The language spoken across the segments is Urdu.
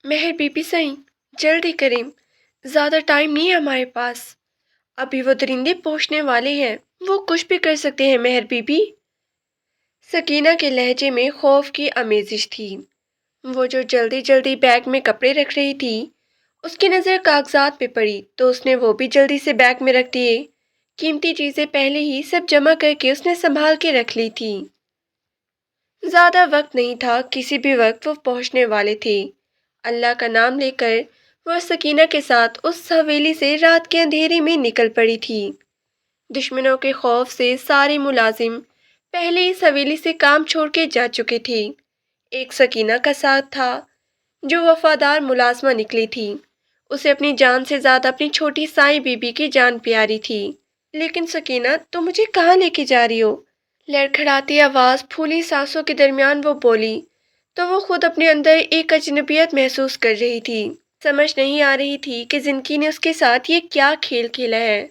مہر بی بی سائیں، جلدی کریں، زیادہ ٹائم نہیں ہے ہمارے پاس، ابھی وہ درندے پہنچنے والے ہیں، وہ کچھ بھی کر سکتے ہیں مہر بی بی۔ سکینہ کے لہجے میں خوف کی آمیزش تھی۔ وہ جو جلدی جلدی بیگ میں کپڑے رکھ رہی تھی، اس کی نظر کاغذات پہ پڑی تو اس نے وہ بھی جلدی سے بیگ میں رکھ دیے۔ قیمتی چیزیں پہلے ہی سب جمع کر کے اس نے سنبھال کے رکھ لی تھی۔ زیادہ وقت نہیں تھا، کسی بھی وقت وہ پہنچنے والے تھے۔ اللہ کا نام لے کر وہ سکینہ کے ساتھ اس حویلی سے رات کے اندھیرے میں نکل پڑی تھی۔ دشمنوں کے خوف سے سارے ملازم پہلے اس حویلی سے کام چھوڑ کے جا چکے تھے۔ ایک سکینہ کا ساتھ تھا جو وفادار ملازمہ نکلی تھی۔ اسے اپنی جان سے زیادہ اپنی چھوٹی سائیں بی بی کی جان پیاری تھی۔ لیکن سکینہ، تم مجھے کہاں لے کے جا رہی ہو؟ لڑکھڑاتی آواز پھولی سانسوں کے درمیان وہ بولی تو وہ خود اپنے اندر ایک اجنبیت محسوس کر رہی تھی۔ سمجھ نہیں آ رہی تھی کہ زندگی نے اس کے ساتھ یہ کیا کھیل کھیلا ہے۔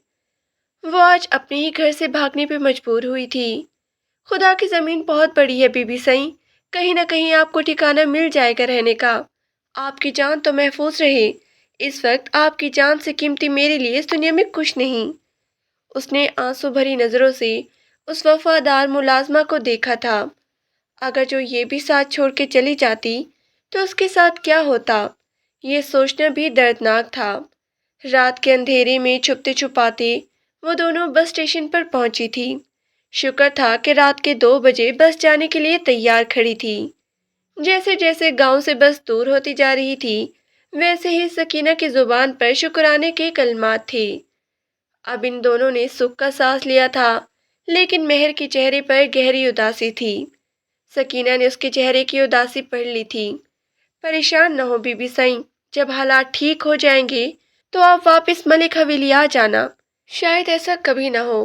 وہ آج اپنے ہی گھر سے بھاگنے پہ مجبور ہوئی تھی۔ خدا کی زمین بہت بڑی ہے بی بی سائیں، کہیں نہ کہیں آپ کو ٹھکانہ مل جائے گا رہنے کا۔ آپ کی جان تو محفوظ رہے، اس وقت آپ کی جان سے قیمتی میرے لیے اس دنیا میں کچھ نہیں۔ اس نے آنسو بھری نظروں سے اس وفادار ملازمہ کو دیکھا تھا۔ اگر جو یہ بھی ساتھ چھوڑ کے چلی جاتی تو اس کے ساتھ کیا ہوتا، یہ سوچنا بھی دردناک تھا۔ رات کے اندھیرے میں چھپتے چھپاتے وہ دونوں بس اسٹیشن پر پہنچی تھی۔ شکر تھا کہ رات کے 2 بجے بس جانے کے لیے تیار کھڑی تھی۔ جیسے جیسے گاؤں سے بس دور ہوتی جا رہی تھی، ویسے ہی سکینہ کی زبان پر شکرانے کے کلمات تھے۔ اب ان دونوں نے سکھ کا سانس لیا تھا، لیکن مہر کے چہرے پر گہری اداسی تھی۔ سکینہ نے اس کے چہرے کی اداسی پڑھ لی تھی۔ پریشان نہ ہو بی بی سائیں، جب حالات ٹھیک ہو جائیں گے تو آپ واپس ملک حویلی آ جانا۔ شاید ایسا کبھی نہ ہو۔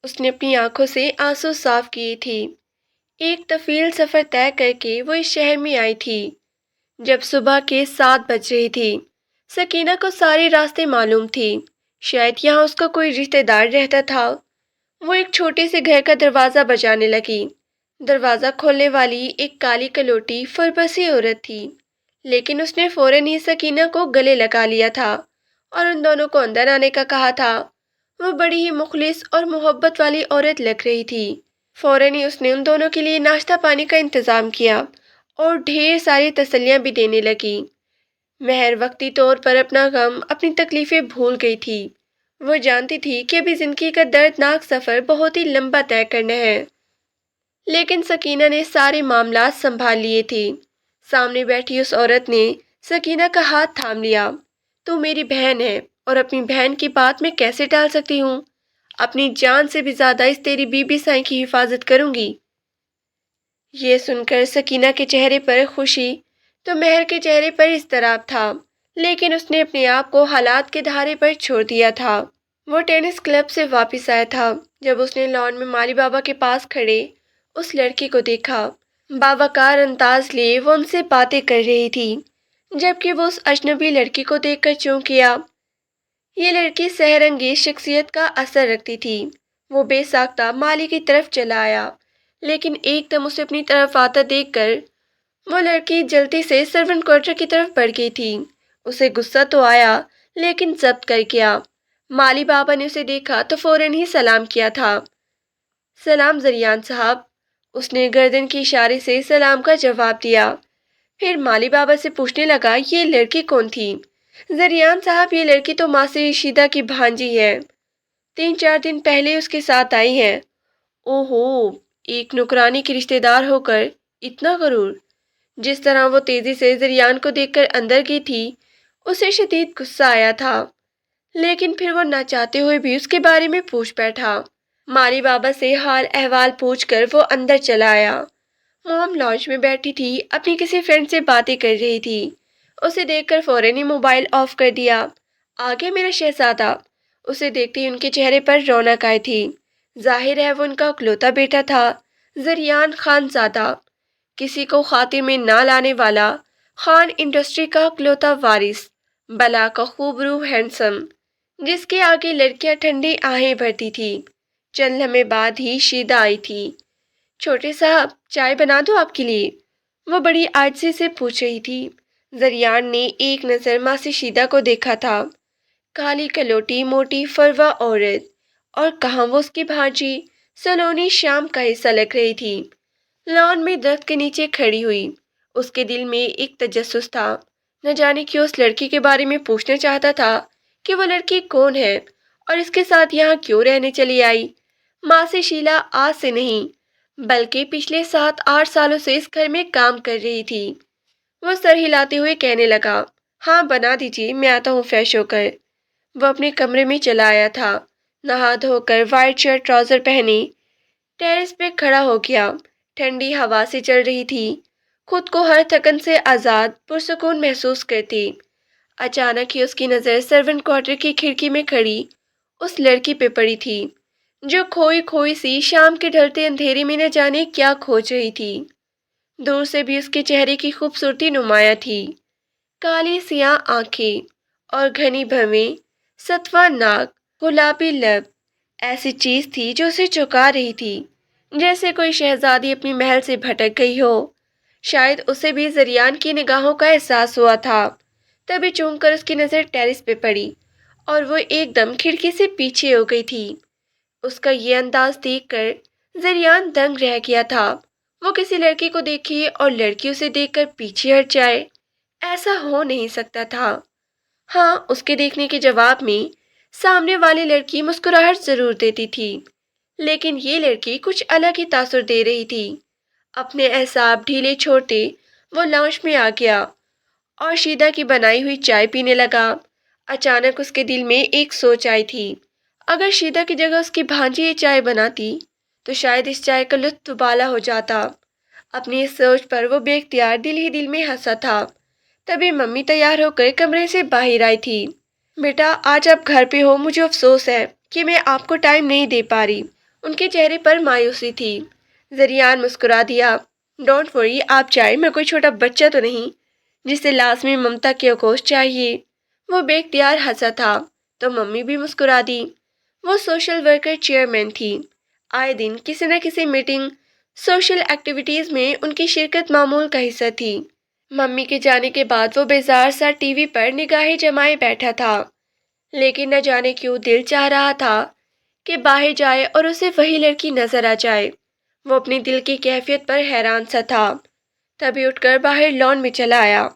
اس نے اپنی آنکھوں سے آنسو صاف کیے تھی۔ ایک طویل سفر طے کر کے وہ اس شہر میں آئی تھی جب صبح کے 7 بج رہی تھی۔ سکینہ کو سارے راستے معلوم تھے، شاید یہاں اس کا کوئی رشتہ دار رہتا تھا۔ وہ ایک چھوٹے سے گھر کا دروازہ بجانے لگی۔ دروازہ کھولنے والی ایک کالی کلوٹی فربسی عورت تھی، لیکن اس نے فوراً ہی سکینہ کو گلے لگا لیا تھا اور ان دونوں کو اندر آنے کا کہا تھا۔ وہ بڑی ہی مخلص اور محبت والی عورت لگ رہی تھی۔ فوراً ہی اس نے ان دونوں کے لیے ناشتہ پانی کا انتظام کیا اور ڈھیر ساری تسلیاں بھی دینے لگی۔ مہر وقتی طور پر اپنا غم، اپنی تکلیفیں بھول گئی تھی۔ وہ جانتی تھی کہ ابھی زندگی کا دردناک سفر بہت ہی لمبا طے کرنا ہے، لیکن سکینہ نے سارے معاملات سنبھال لیے تھے۔ سامنے بیٹھی اس عورت نے سکینہ کا ہاتھ تھام لیا۔ تو میری بہن ہے اور اپنی بہن کی بات میں کیسے ٹال سکتی ہوں؟ اپنی جان سے بھی زیادہ اس تیری بی بی سائیں کی حفاظت کروں گی۔ یہ سن کر سکینہ کے چہرے پر خوشی تو مہر کے چہرے پر اضطراب تھا، لیکن اس نے اپنے آپ کو حالات کے دھارے پر چھوڑ دیا تھا۔ وہ ٹینس کلب سے واپس آیا تھا جب اس نے لان میں مالی بابا کے پاس کھڑے اس لڑکی کو دیکھا۔ باوقار انداز لیے وہ ان سے باتیں کر رہی تھی، جبکہ وہ اس اجنبی لڑکی کو دیکھ کر چونک گیا۔ یہ لڑکی سحر انگیز شخصیت کا اثر رکھتی تھی۔ وہ بے ساختہ مالی کی طرف چلا آیا، لیکن ایک دم اسے اپنی طرف آتا دیکھ کر وہ لڑکی جلدی سے سرونٹ کوارٹر کی طرف بڑھ گئی تھی۔ اسے غصہ تو آیا لیکن ضبط کر گیا۔ مالی بابا نے اسے دیکھا تو فوراً ہی سلام کیا تھا۔ سلام زریان صاحب، اس نے گردن کی اشارے سے سلام کا جواب دیا۔ پھر مالی بابا سے پوچھنے لگا، یہ لڑکی کون تھی؟ زریان صاحب، یہ لڑکی تو ماسی رشیدہ کی بھانجی ہے، 3-4 دن پہلے اس کے ساتھ آئی ہے۔ اوہو، ایک نوکرانی کی رشتہ دار ہو کر اتنا غرور! جس طرح وہ تیزی سے زریان کو دیکھ کر اندر گئی تھی، اسے شدید غصہ آیا تھا، لیکن پھر وہ نہ چاہتے ہوئے بھی اس کے بارے میں پوچھ بیٹھا۔ مالی بابا سے حال احوال پوچھ کر وہ اندر چلا آیا۔ موم لانچ میں بیٹھی تھی، اپنی کسی فرینڈ سے باتیں کر رہی تھی۔ اسے دیکھ کر فوراً ہی موبائل آف کر دیا۔ آگے میرا شہزادہ! اسے دیکھتے ہی ان کے چہرے پر رونق آئی تھی۔ ظاہر ہے وہ ان کا اکلوتا بیٹا تھا، زریان خان زادہ، کسی کو خاطر میں نہ لانے والا، خان انڈسٹری کا اکلوتا وارث، بلا کا خوب روح ہینڈسم، جس کے آگے لڑکیاں ٹھنڈی آہیں بھرتی تھی۔ چند لمحے بعد ہی شیدا آئی تھی۔ چھوٹے صاحب، چائے بنا دو آپ کے لیے؟ وہ بڑی عاجزی سے پوچھ رہی تھی۔ زریان نے ایک نظر ماسی شیدہ کو دیکھا تھا، کالی کلوٹی موٹی فروا عورت، اور کہاں وہ اس کی بھانجی سلونی شام کا حصہ لگ رہی تھی۔ لان میں درخت کے نیچے کھڑی ہوئی، اس کے دل میں ایک تجسس تھا، نہ جانے کیوں اس لڑکی کے بارے میں پوچھنا چاہتا تھا کہ وہ لڑکی کون ہے اور اس کے ساتھ یہاں کیوں رہنے چلی آئی۔ ماں سے شیلا آج سے نہیں بلکہ پچھلے 7-8 سالوں سے اس گھر میں کام کر رہی تھی۔ وہ سر ہلاتے ہوئے کہنے لگا، ہاں بنا دیجیے، میں آتا ہوں فریش ہو کر۔ وہ اپنے کمرے میں چلا آیا تھا، نہا دھو کر وائٹ شرٹ ٹراؤزر پہنے ٹیرس پہ کھڑا ہو گیا۔ ٹھنڈی ہوا سے چل رہی تھی، خود کو ہر تھکن سے آزاد پرسکون محسوس کرتی۔ اچانک ہی اس کی نظر سرونٹ کوارٹر کی کھڑکی میں کھڑی اس لڑکی پہ پڑی تھی جو کھوئی کھوئی سی شام کے ڈھلتے اندھیرے میں نہ جانے کیا کھوج رہی تھی۔ دور سے بھی اس کے چہرے کی خوبصورتی نمایاں تھی، کالی سیاہ آنکھیں اور گھنی بھویں، ستواں ناک، گلابی لب، ایسی چیز تھی جو اسے چونکا رہی تھی، جیسے کوئی شہزادی اپنی محل سے بھٹک گئی ہو۔ شاید اسے بھی زریان کی نگاہوں کا احساس ہوا تھا، تبھی چونک کر اس کی نظر ٹیرس پہ پڑی اور وہ ایک دم کھڑکی سے پیچھے ہو گئی تھی۔ اس کا یہ انداز دیکھ کر زریان دنگ رہ گیا تھا۔ وہ کسی لڑکی کو دیکھے اور لڑکی اسے دیکھ کر پیچھے ہٹ جائے، ایسا ہو نہیں سکتا تھا۔ ہاں، اس کے دیکھنے کے جواب میں سامنے والی لڑکی مسکراہٹ ضرور دیتی تھی، لیکن یہ لڑکی کچھ الگ ہی تاثر دے رہی تھی۔ اپنے اعصاب ڈھیلے چھوڑتے وہ لاؤنج میں آ گیا اور شیدہ کی بنائی ہوئی چائے پینے لگا۔ اچانک اس کے دل میں ایک سوچ آئی تھی، اگر شیدہ کی جگہ اس کی بھانجی یہ چائے بناتی تو شاید اس چائے کا لطف بالا ہو جاتا۔ اپنی اس سوچ پر وہ بے اختیار دل ہی دل میں ہنسا تھا۔ تبھی ممی تیار ہو کر کمرے سے باہر آئی تھی۔ بیٹا، آج آپ گھر پہ ہو، مجھے افسوس ہے کہ میں آپ کو ٹائم نہیں دے پا رہی۔ ان کے چہرے پر مایوسی تھی۔ زریان مسکرا دیا، ڈونٹ وری آپ جائیں، میں کوئی چھوٹا بچہ تو نہیں جسے لازمی ممتا کے اکوش چاہیے۔ وہ بے اختیار ہنسا تھا تو ممی بھی مسکرا دی۔ وہ سوشل ورکر چیئرمین تھی، آئے دن کسی نہ کسی میٹنگ سوشل ایکٹیویٹیز میں ان کی شرکت معمول کا حصہ تھی۔ ممی کے جانے کے بعد وہ بیزار سا ٹی وی پر نگاہیں جمائے بیٹھا تھا، لیکن نہ جانے کیوں دل چاہ رہا تھا کہ باہر جائے اور اسے وہی لڑکی نظر آ جائے۔ وہ اپنی دل کی کیفیت پر حیران سا تھا، تبھی اٹھ کر باہر لان میں چلا آیا۔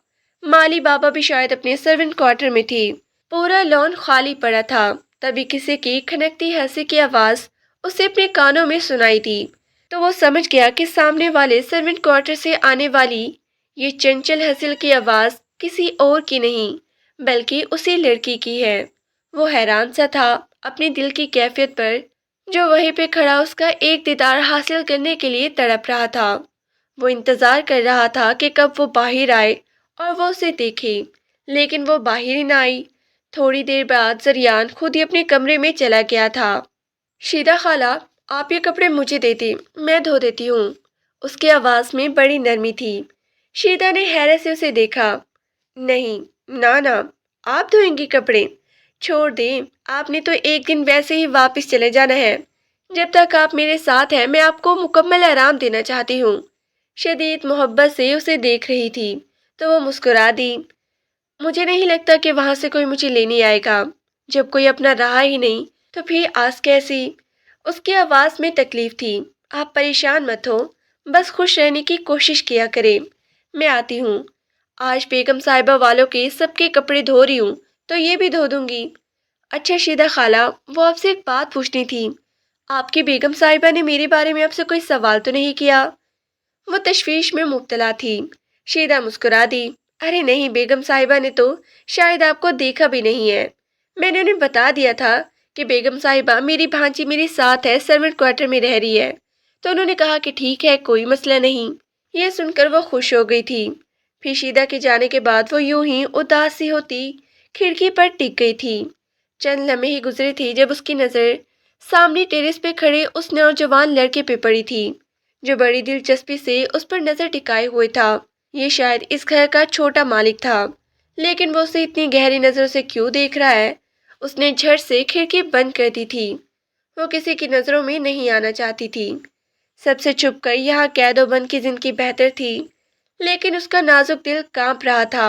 مالی بابا بھی شاید اپنے سرونٹ کوارٹر میں تھی، پورا لان خالی پڑا تھا۔ تبھی کسی کی کھنکتی ہنسی کی آواز اسے اپنے کانوں میں سنائی دی تو وہ سمجھ گیا کہ سامنے والے سرونٹ کوارٹر سے آنے والی یہ چنچل ہنسل کی آواز کسی اور کی نہیں بلکہ اسی لڑکی کی ہے۔ وہ حیران سا تھا اپنی دل کی کیفیت پر، جو وہیں پہ کھڑا اس کا ایک دیدار حاصل کرنے کے لیے تڑپ رہا تھا۔ وہ انتظار کر رہا تھا کہ کب وہ باہر آئے اور وہ اسے دیکھے، لیکن وہ باہر ہی نہ آئی۔ تھوڑی دیر بعد زریان خود ہی اپنے کمرے میں چلا گیا تھا۔ شیدہ خالہ، آپ یہ کپڑے مجھے دے دیں، میں دھو دیتی ہوں۔ اس کی آواز میں بڑی نرمی تھی۔ شیدہ نے حیرت سے اسے دیکھا۔ نہیں، نانا، آپ دھوئیں گی کپڑے؟ چھوڑ دیں، آپ نے تو ایک دن ویسے ہی واپس چلے جانا ہے۔ جب تک آپ میرے ساتھ ہیں میں آپ کو مکمل آرام دینا چاہتی ہوں۔ شدید محبت سے اسے دیکھ رہی تھی تو وہ مسکرا دی۔ مجھے نہیں لگتا کہ وہاں سے کوئی مجھے لینے آئے گا، جب کوئی اپنا رہا ہی نہیں تو پھر آس کیسی؟ اس کی آواز میں تکلیف تھی۔ آپ پریشان مت ہو، بس خوش رہنے کی کوشش کیا کریں، میں آتی ہوں۔ آج بیگم صاحبہ والوں کے سب کے کپڑے دھو رہی ہوں تو یہ بھی دھو دوں گی۔ اچھا شیدہ خالہ، وہ آپ سے ایک بات پوچھنی تھی، آپ کی بیگم صاحبہ نے میرے بارے میں آپ سے کوئی سوال تو نہیں کیا؟ وہ تشویش میں مبتلا تھی۔ شیدہ مسکرا دی، ارے نہیں، بیگم صاحبہ نے تو شاید آپ کو دیکھا بھی نہیں ہے۔ میں نے انہیں بتا دیا تھا کہ بیگم صاحبہ میری بھانجی میرے ساتھ ہے، سرونٹ کوارٹر میں رہ رہی ہے، تو انہوں نے کہا کہ ٹھیک ہے، کوئی مسئلہ نہیں۔ یہ سن کر وہ خوش ہو گئی تھی۔ پھر شیدہ کے جانے کے بعد وہ یوں ہی اداس سی ہوتی کھڑکی پر ٹک گئی تھی۔ چند لمحے ہی گزرے تھے جب اس کی نظر سامنے ٹیرس پہ کھڑے اس نوجوان لڑکے پہ پڑی تھی جو بڑی دلچسپی سے اس پر نظر ٹکائے ہوئے تھا۔ یہ شاید اس گھر کا چھوٹا مالک تھا، لیکن وہ اسے اتنی گہری نظروں سے کیوں دیکھ رہا ہے؟ اس نے جھٹ سے کھڑکی بند کر دی تھی۔ وہ کسی کی نظروں میں نہیں آنا چاہتی تھی۔ سب سے چھپ کر یہاں قید و بند کی زندگی بہتر تھی، لیکن اس کا نازک دل کانپ رہا تھا۔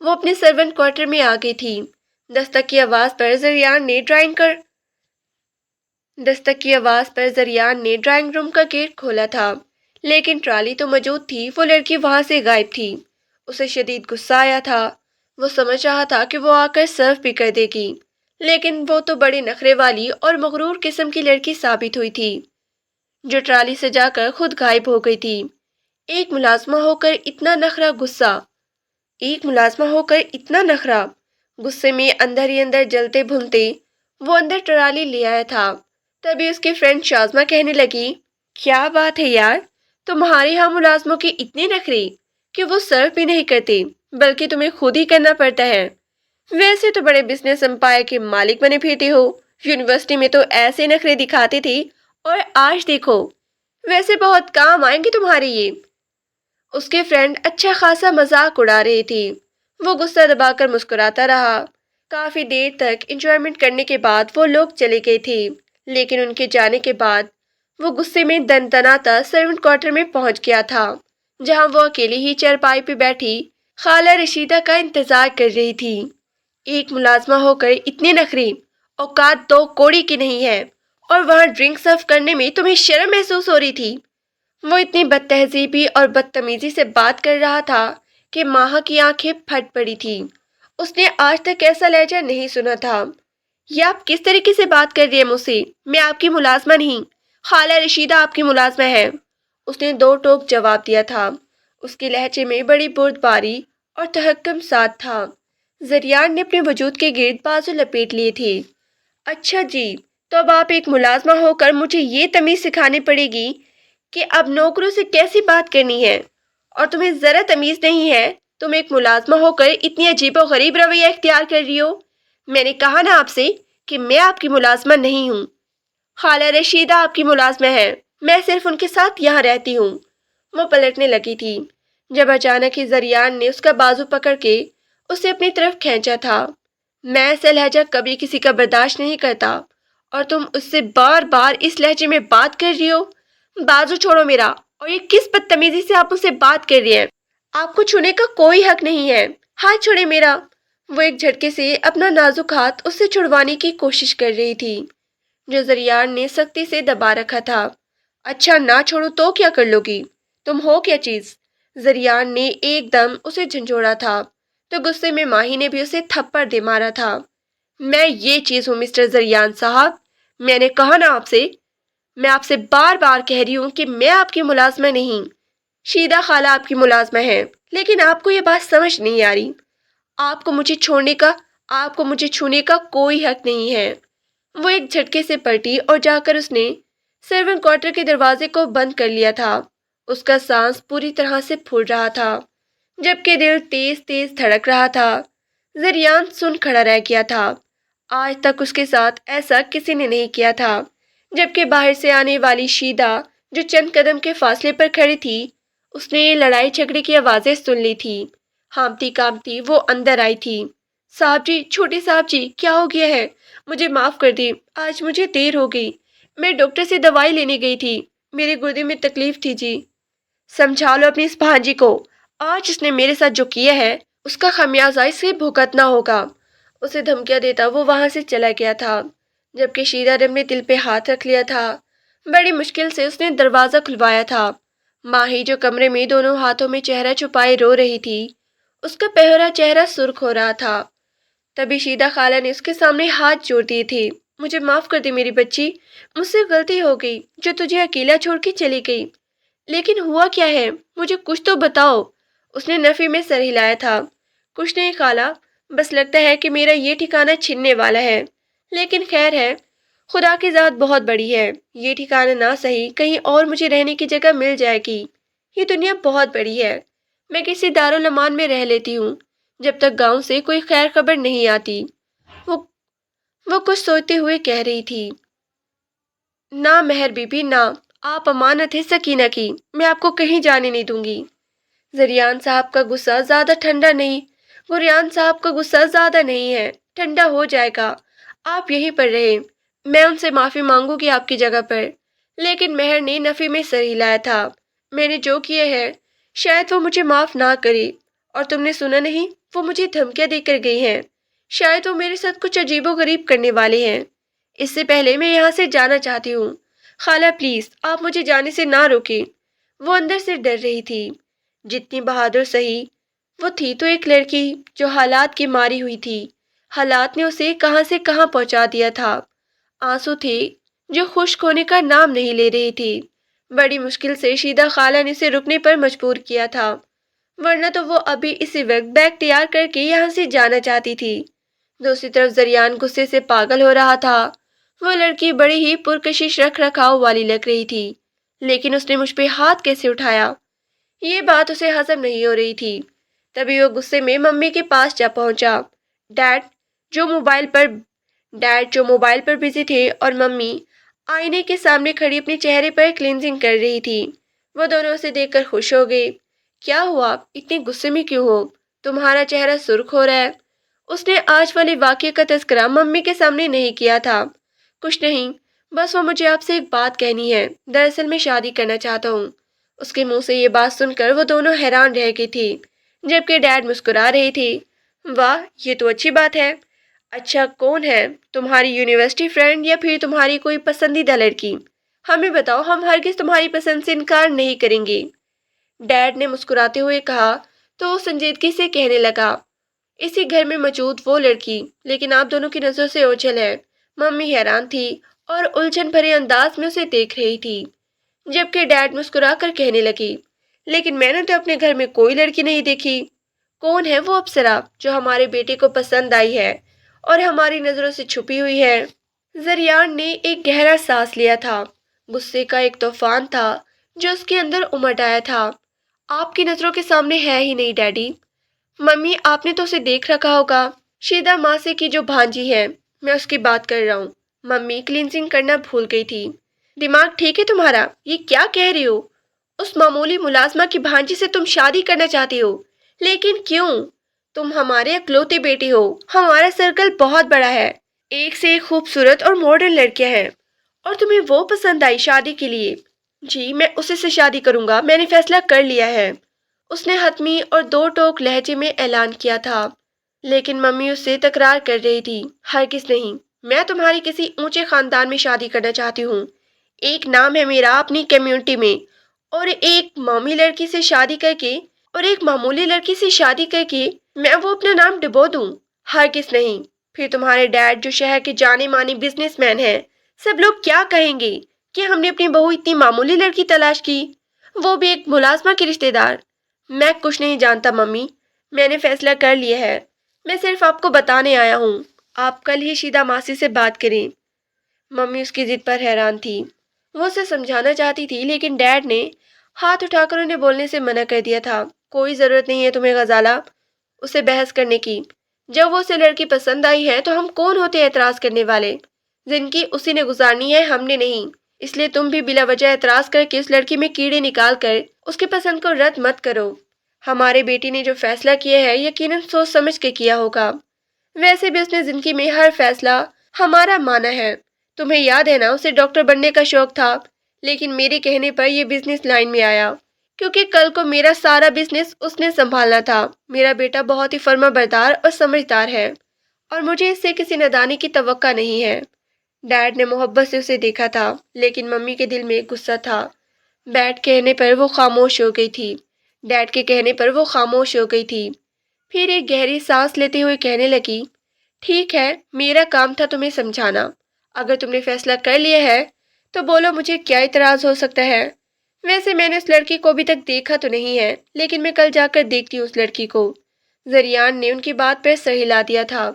وہ اپنے سرونٹ کوارٹر میں آ گئی تھی۔ دستک کی آواز پر زریان نے ڈرائنگ روم کا گیٹ کھولا تھا، لیکن ٹرالی تو موجود تھی، وہ لڑکی وہاں سے غائب تھی۔ اسے شدید غصہ آیا تھا۔ وہ سمجھ رہا تھا کہ وہ آ کر سرو بھی کر دے گی، لیکن وہ تو بڑی نخرے والی اور مغرور قسم کی لڑکی ثابت ہوئی تھی، جو ٹرالی سے جا کر خود غائب ہو گئی تھی۔ ایک ملازمہ ہو کر اتنا نخرہ، غصے میں اندر ہی اندر جلتے بھنتے وہ اندر ٹرالی لے آیا تھا۔ تبھی اس کی فرینڈ شازمہ کہنے لگی، کیا بات ہے یار، تمہارے ہاں ملازموں کے اتنے نخرے کہ وہ سرو بھی نہیں کرتے بلکہ تمہیں خود ہی کرنا پڑتا ہے۔ ویسے تو بڑے بزنس امپائر کے مالک بنے پھرتے ہو، یونیورسٹی میں تو ایسے نخرے دکھاتے تھے اور آج دیکھو، ویسے بہت کام آئیں گے تمہارے یہ۔ اس کے فرینڈ اچھا خاصا مذاق اڑا رہے تھے۔ وہ غصہ دبا کر مسکراتا رہا۔ کافی دیر تک انجوائمنٹ کرنے کے بعد وہ لوگ چلے گئے تھے، لیکن ان کے جانے کے بعد وہ غصے میں دندناتا سرونٹ کوارٹر میں پہنچ گیا تھا، جہاں وہ اکیلی ہی چارپائی پہ بیٹھی خالہ رشیدہ کا انتظار کر رہی تھی۔ ایک ملازمہ ہو کر اتنے نخرے، اوقات تو کوڑی کی نہیں ہے، اور وہاں ڈرنک سرو کرنے میں تمہیں شرم محسوس ہو رہی تھی۔ وہ اتنی بد تہذیبی اور بدتمیزی سے بات کر رہا تھا کہ ماہا کی آنکھیں پھٹ پڑی تھی۔ اس نے آج تک ایسا لہجہ نہیں سنا تھا۔ یہ آپ کس طریقے سے بات کر رہی ہیں مجھ سے؟ میں آپ کی ملازمہ نہیں، خالہ رشیدہ آپ کی ملازمہ ہے۔ اس نے دو ٹوک جواب دیا تھا۔ اس کے لہجے میں بڑی بردباری اور تحکم ساتھ تھا۔ زریان نے اپنے وجود کے گرد بازو لپیٹ لیے تھے۔ اچھا جی، تو اب آپ ایک ملازمہ ہو کر مجھے یہ تمیز سکھانی پڑے گی کہ اب نوکروں سے کیسی بات کرنی ہے، اور تمہیں ذرا تمیز نہیں ہے؟ تم ایک ملازمہ ہو کر اتنی عجیب و غریب رویہ اختیار کر رہی ہو۔ میں نے کہا نا آپ سے کہ میں آپ کی ملازمہ نہیں ہوں۔ خالہ رشیدہ آپ کی ملازمہ ہے، میں صرف ان کے ساتھ یہاں رہتی ہوں۔ وہ پلٹنے لگی تھی جب اچانک ہی زریان نے اس کا بازو پکڑ کے اسے اپنی طرف کھینچا تھا۔ میں ایسا لہجہ کبھی کسی کا برداشت نہیں کرتا، اور تم اس سے بار بار اس لہجے میں بات کر رہی ہو۔ بازو چھوڑو میرا، اور یہ کس بدتمیزی سے آپ مجھ سے بات کر رہی ہیں؟ آپ کو چھونے کا کوئی حق نہیں ہے، ہاتھ چھوڑے میرا۔ وہ ایک جھٹکے سے اپنا نازک ہاتھ اس سے چھڑوانے کی کوشش کر رہی تھی، جو زریان نے سختی سے دبا رکھا تھا۔ اچھا نہ چھوڑو تو کیا کر لو گی؟ تم ہو کیا چیز؟ زریان نے ایک دم اسے جھنجھوڑا تھا تو غصے میں ماہی نے بھی اسے تھپڑ دے مارا تھا۔ میں یہ چیز ہوں مسٹر زریان صاحب، میں نے کہا نا میں آپ سے بار بار کہہ رہی ہوں کہ میں آپ کی ملازمہ نہیں، شیدہ خالہ آپ کی ملازمہ ہے، لیکن آپ کو یہ بات سمجھ نہیں آ رہی۔ آپ کو مجھے چھونے کا کوئی حق نہیں ہے۔ وہ ایک جھٹکے سے پلٹی اور جا کر اس نے سرونٹ کوارٹر کے دروازے کو بند کر لیا تھا۔ اس کا سانس پوری طرح سے پھول رہا تھا، جبکہ دل تیز تیز دھڑک رہا تھا۔ زریان سن کھڑا رہ گیا تھا۔ آج تک اس کے ساتھ ایسا کسی نے نہیں کیا تھا۔ جبکہ باہر سے آنے والی شیدہ، جو چند قدم کے فاصلے پر کھڑی تھی، اس نے لڑائی جھگڑے کی آوازیں سن لی تھی۔ ہامتی کامتی وہ اندر آئی تھی۔ صاحب جی، چھوٹے صاحب جی، کیا ہو گیا ہے؟ مجھے معاف کر دیں، آج مجھے دیر ہو گئی، میں ڈاکٹر سے دوائی لینے گئی تھی، میرے گردے میں تکلیف تھی جی۔ سمجھا لو اپنی اس بھانجی کو، آج اس نے میرے ساتھ جو کیا ہے اس کا خمیازہ اسے بھگتنا ہوگا۔ اسے دھمکیاں دیتا وہ وہاں سے چلا گیا تھا، جبکہ شیدہ نے اپنے دل پہ ہاتھ رکھ لیا تھا۔ بڑی مشکل سے اس نے دروازہ کھلوایا تھا۔ ماہی جو کمرے میں دونوں ہاتھوں میں چہرہ چھپائے رو رہی تھی، اس کا پہرا چہرہ سرخ ہو رہا تھا۔ تبھی شیدہ خالہ نے اس کے سامنے ہاتھ جوڑ دیے تھے۔ مجھے معاف کر دے میری بچی، مجھ سے غلطی ہو گئی جو تجھے اکیلا چھوڑ کے چلی گئی، لیکن ہوا کیا ہے مجھے کچھ تو بتاؤ۔ اس نے نفی میں سر ہلایا تھا۔ کچھ نہیں خالہ، بس لگتا ہے کہ میرا یہ ٹھکانہ چھننے والا ہے، لیکن خیر ہے، خدا کی ذات بہت بڑی ہے، یہ ٹھکانہ نہ صحیح کہیں اور مجھے رہنے کی جگہ مل جائے گی۔ یہ دنیا بہت بڑی ہے، میں کسی دارالامان میں رہ لیتی ہوں جب تک گاؤں سے کوئی خیر خبر نہیں آتی۔ وہ وہ کچھ سوچتے ہوئے کہہ رہی تھی۔ نہ مہر بی بی نہ، آپ امانت ہے سکینہ کی، میں آپ کو کہیں جانے نہیں دوں گی۔ زریان صاحب کا غصہ زیادہ نہیں ہے، ٹھنڈا ہو جائے گا، آپ یہیں پر رہیں، میں ان سے معافی مانگوں گی آپ کی جگہ پر۔ لیکن مہر نے نفی میں سر ہلایا تھا۔ میں نے جو کیا ہے شاید وہ مجھے معاف نہ کرے، اور تم نے سنا نہیں، وہ مجھے دھمکیاں دے کر گئی ہیں۔ شاید وہ میرے ساتھ کچھ عجیب و غریب کرنے والے ہیں۔ اس سے پہلے میں یہاں سے جانا چاہتی ہوں۔ خالہ پلیز آپ مجھے جانے سے نہ روکیں۔ وہ اندر سے ڈر رہی تھی۔ جتنی بہادر سہی وہ تھی تو ایک لڑکی جو حالات کی ماری ہوئی تھی۔ حالات نے اسے کہاں سے کہاں پہنچا دیا تھا۔ آنسو تھے جو خشک ہونے کا نام نہیں لے رہے تھے۔ بڑی مشکل سے شیدہ خالہ نے اسے رکنے پر مجبور کیا تھا، ورنہ تو وہ ابھی اسی وقت بیگ تیار کر کے یہاں سے جانا چاہتی تھی۔ دوسری طرف زریان غصے سے پاگل ہو رہا تھا۔ وہ لڑکی بڑی ہی پرکشش رکھ رکھاؤ والی لگ رہی تھی، لیکن اس نے مجھ پہ ہاتھ کیسے اٹھایا؟ یہ بات اسے ہضم نہیں ہو رہی تھی۔ تبھی وہ غصے میں ممی کے پاس جا پہنچا۔ ڈیڈ جو موبائل پر ڈیڈ جو موبائل پر بزی تھے اور ممی آئینے کے سامنے کھڑی اپنے چہرے پر کلینزنگ کر رہی تھی۔ وہ دونوں اسے دیکھ کر خوش ہو گئے۔ کیا ہوا؟ اتنے غصے میں کیوں ہو؟ تمہارا چہرہ سرخ ہو رہا ہے۔ اس نے آج والے واقعے کا تذکرہ ممی کے سامنے نہیں کیا تھا۔ کچھ نہیں، بس وہ مجھے آپ سے ایک بات کہنی ہے۔ دراصل میں شادی کرنا چاہتا ہوں۔ اس کے منہ سے یہ بات سن کر وہ دونوں حیران رہ گئی تھی، جبکہ ڈیڈ مسکرا رہے تھے۔ واہ، یہ تو اچھی بات ہے۔ اچھا کون ہے؟ تمہاری یونیورسٹی فرینڈ یا پھر تمہاری کوئی پسندیدہ لڑکی؟ ہمیں بتاؤ، ہم ہرگز تمہاری پسند سے انکار نہیں کریں گے۔ ڈیڈ نے مسکراتے ہوئے کہا تو وہ سنجیدگی سے کہنے لگا، اسی گھر میں موجود وہ لڑکی، لیکن آپ دونوں کی نظروں سے اوجھل ہے۔ ممی حیران تھی اور الجھن بھرے انداز میں اسے دیکھ رہی تھی، جبکہ ڈیڈ مسکرا کر کہنے لگی، لیکن میں نے تو اپنے گھر میں کوئی لڑکی نہیں دیکھی۔ کون ہے وہ اپسرا جو ہمارے بیٹے کو پسند آئی ہے اور ہماری نظروں سے چھپی ہوئی ہے؟ زریان نے ایک گہرا سانس لیا تھا۔ غصے کا ایک طوفان تھا جو اس کے اندر امڈ آیا تھا۔ آپ کی نظروں کے سامنے ہے ہی نہیں ڈیڈی۔ ممی آپ نے تو اسے دیکھ رکھا ہوگا، شیدہ ماسے کی جو بھانجی ہے، میں اس کی بات کر رہا ہوں۔ ممی کلینزنگ کرنا بھول گئی تھی۔ دماغ ٹھیک ہے تمہارا؟ یہ کیا کہہ رہی ہو؟ اس معمولی ملازمہ کی بھانجی سے تم شادی کرنا چاہتی ہو؟ لیکن کیوں؟ تم ہمارے اکلوتے بیٹے ہو، ہمارا سرکل بہت بڑا ہے، ایک سے ایک خوبصورت اور ماڈرن لڑکیاں ہیں، اور تمہیں وہ پسند آئی شادی کے لیے؟ جی میں اسی سے شادی کروں گا، میں نے فیصلہ کر لیا ہے، اس نے حتمی اور دو ٹوک لہجے میں اعلان کیا تھا۔ لیکن ممی اس سے تکرار کر رہی تھی، ہرگز نہیں، میں تمہاری کسی اونچے خاندان میں شادی کرنا چاہتی ہوں۔ ایک نام ہے میرا اپنی کمیونٹی میں، اور ایک معمولی لڑکی سے شادی کر کے میں وہ اپنا نام ڈبو دوں؟ ہرگز نہیں۔ پھر تمہارے ڈیڈ جو شہر کے جانے مانے بزنس مین ہیں، سب لوگ کیا کہیں گے کہ ہم نے اپنی بہو اتنی معمولی لڑکی تلاش کی، وہ بھی ایک ملازمہ کی رشتہ دار۔ میں کچھ نہیں جانتا ممی، میں نے فیصلہ کر لیا ہے، میں صرف آپ کو بتانے آیا ہوں۔ آپ کل ہی شیدہ ماسی سے بات کریں۔ ممی اس کی ضد پر حیران تھی۔ وہ اسے سمجھانا چاہتی تھی، لیکن ڈیڈ نے ہاتھ اٹھا کر انہیں بولنے سے منع کر دیا تھا۔ کوئی ضرورت نہیں ہے تمہیں غزالہ اسے بحث کرنے کی۔ جب وہ اسے لڑکی پسند آئی ہے تو ہم کون ہوتے اعتراض کرنے والے؟ زندگی اسی نے گزارنی ہے، ہم نے نہیں۔ اس لیے تم بھی بلا وجہ اعتراض کر کے اس لڑکی میں کیڑے نکال کر اس کی پسند کو رد مت کرو۔ ہمارے بیٹی نے جو فیصلہ کیا ہے یقیناً سوچ سمجھ کے کیا ہوگا۔ ویسے بھی اس نے زندگی میں ہر فیصلہ ہمارا مانا ہے۔ تمہیں یاد ہے نا، اسے ڈاکٹر بننے کا شوق تھا، لیکن میرے کہنے پر یہ بزنس لائن میں آیا، کیونکہ کل کو میرا سارا بزنس اس نے سنبھالنا تھا۔ میرا بیٹا بہت ہی فرما بردار اور سمجھدار ہے، اور مجھے اس سے کسی نادانی کی توقع نہیں ہے۔ ڈیڈ نے محبت سے اسے دیکھا تھا، لیکن ممی کے دل میں غصہ تھا۔ ڈیڈ کہنے پر وہ خاموش ہو گئی تھی۔ ڈیڈ کے کہنے پر وہ خاموش ہو گئی تھی۔ پھر ایک گہری سانس لیتے ہوئے کہنے لگی، ٹھیک ہے، میرا کام تھا تمہیں سمجھانا۔ اگر تم نے فیصلہ کر لیا ہے تو بولو، مجھے کیا اعتراض ہو سکتا ہے؟ ویسے میں نے اس لڑکی کو ابھی تک دیکھا تو نہیں ہے، لیکن میں کل جا کر دیکھتی ہوں اس لڑکی کو۔ زریان نے ان کی بات پر سر ہلا دیا تھا،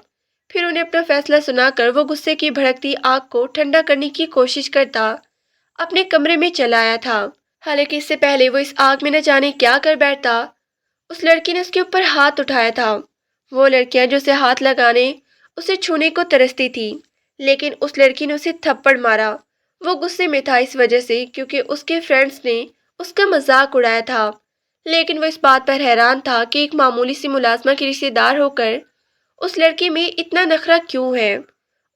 پھر انہیں اپنا فیصلہ سنا کر وہ غصے کی بھڑکتی آگ کو ٹھنڈا کرنے کی کوشش کرتا اپنے کمرے میں چلا آیا تھا۔ حالانکہ اس سے پہلے وہ اس آگ میں نہ جانے کیا کر بیٹھتا، اس لڑکی نے اس کے اوپر ہاتھ اٹھایا تھا۔ وہ لڑکیاں جو اسے ہاتھ لگانے، اسے چھونے کو ترستی تھی، لیکن اس لڑکی نے اسے تھپڑ مارا۔ وہ غصے میں تھا اس وجہ سے کیونکہ اس کے فرینڈز نے اس کا مذاق اڑایا تھا، لیکن وہ اس بات پر حیران تھا کہ ایک معمولی سی ملازمہ کی رشتہ دار ہو کر اس لڑکی میں اتنا نخرہ کیوں ہے؟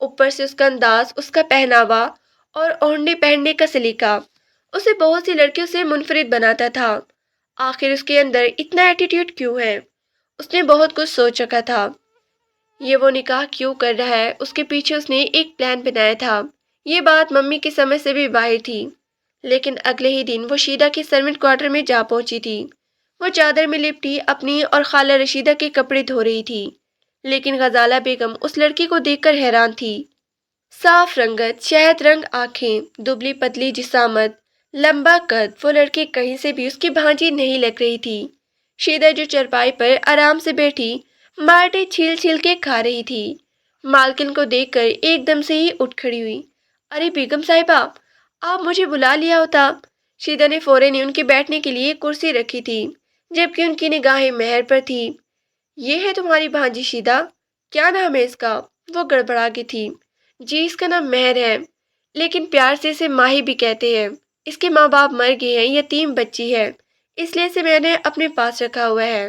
اوپر سے اس کا انداز، اس کا پہناوا اور اوڑھنے پہننے کا سلیقہ اسے بہت سی لڑکیوں سے منفرد بناتا تھا۔ آخر اس کے اندر اتنا ایٹیٹیوڈ کیوں ہے؟ اس نے بہت کچھ سوچ رکھا تھا، یہ وہ نکاح کیوں کر رہا ہے، اس کے پیچھے اس نے ایک پلان بنایا تھا۔ یہ بات ممی کی سمجھ سے بھی باہر تھی، لیکن اگلے ہی دن وہ شیدا کے سروینٹ کوارٹر میں جا پہنچی تھی۔ وہ چادر میں لپٹی اپنی اور خالہ رشیدہ کے کپڑے دھو رہی تھی، لیکن غزالہ بیگم اس لڑکی کو دیکھ کر حیران تھی۔ صاف رنگت، شہد رنگ آنکھیں، دبلی پتلی جسامت، لمبا قد، وہ لڑکی کہیں سے بھی اس کی بھانجی نہیں لگ رہی تھی۔ شیدا جو چرپائی پر آرام سے بیٹھی مارٹے چھیل چھیل کے کھا رہی تھی، مالکن کو دیکھ کر ایک دم سے ہی اٹھ کھڑی ہوئی۔ ارے بیگم صاحبہ، آپ مجھے بلا لیا ہوتا۔ شیدا نے فوراً ہی ان کے بیٹھنے کے لیے کرسی رکھی تھی، جبکہ ان کی نگاہیں مہر پر تھی۔ یہ ہے تمہاری بھانجی شیدا؟ کیا نام ہے اس کا؟ وہ گڑبڑا گئی تھی۔ جی اس کا نام مہر ہے، لیکن پیار سے اسے ماہی بھی کہتے ہیں۔ اس کے ماں باپ مر گئے ہیں، یتیم بچی ہے، اس لیے اسے میں نے اپنے پاس رکھا ہوا ہے۔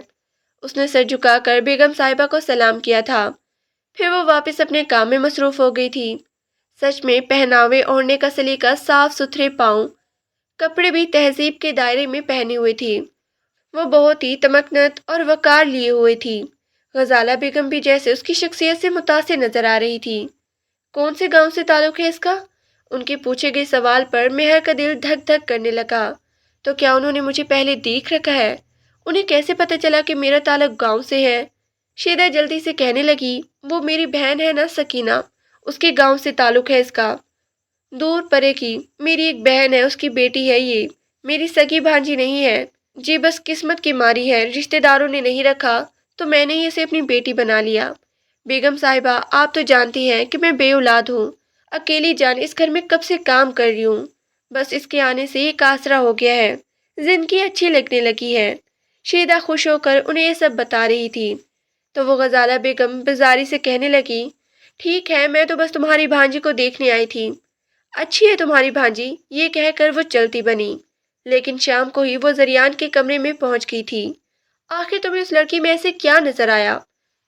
اس نے سر جھکا کر بیگم صاحبہ کو سلام کیا تھا، پھر وہ واپس اپنے کام میں مصروف ہو گئی تھی۔ سچ میں پہناوے اوڑھنے کا سلیقہ، صاف ستھرے پاؤں، کپڑے بھی تہذیب کے دائرے میں پہنے ہوئے تھی۔ وہ بہت ہی تمکنت اور وقار لیے ہوئے تھی۔ غزالہ بیگم بھی جیسے اس کی شخصیت سے متاثر نظر آ رہی تھی۔ کون سے گاؤں سے تعلق ہے اس کا؟ ان کے پوچھے گئے سوال پر مہر کا دل دھک دھک کرنے لگا۔ تو کیا انہوں نے مجھے پہلے دیکھ رکھا ہے؟ انہیں کیسے پتہ چلا کہ میرا تعلق گاؤں سے ہے؟ شیدا جلدی سے کہنے لگی، وہ میری بہن ہے نا سکینہ، اس کے گاؤں سے تعلق ہے اس کا۔ دور پرے کی میری ایک بہن ہے، اس کی بیٹی ہے یہ، میری سگی بھانجی نہیں ہے۔ جی بس قسمت کی ماری ہے، رشتہ داروں نے نہیں رکھا تو میں نے ہی اسے اپنی بیٹی بنا لیا۔ بیگم صاحبہ آپ تو جانتی ہیں کہ میں بے اولاد ہوں، اکیلی جان اس گھر میں کب سے کام کر رہی ہوں، بس اس کے آنے سے ایک آسرا ہو گیا ہے، زندگی اچھی لگنے لگی ہے۔ شیدا خوش ہو کر انہیں یہ سب بتا رہی تھی، تو وہ غزالہ بیگم بزاری سے کہنے لگی، ٹھیک ہے میں تو بس تمہاری بھانجی کو دیکھنے آئی تھی۔ اچھی ہے تمہاری بھانجی، یہ کہہ کر وہ چلتی بنی، لیکن شام کو ہی وہ زریان کے کمرے میں پہنچ گئی تھی۔ آخر تمہیں اس لڑکی میں ایسے کیا نظر آیا